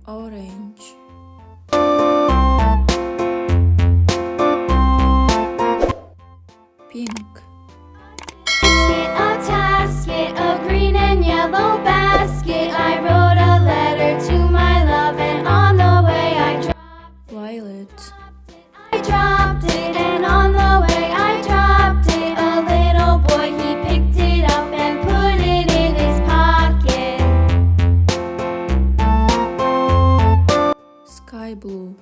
Orange. Pink. A tasket, a green and yellow basket. I wrote a letter to my love, and on the way I dropped Violet. it, and on the way I dropped it. A little boy, he picked it up and put it in his pocket. Sky blue.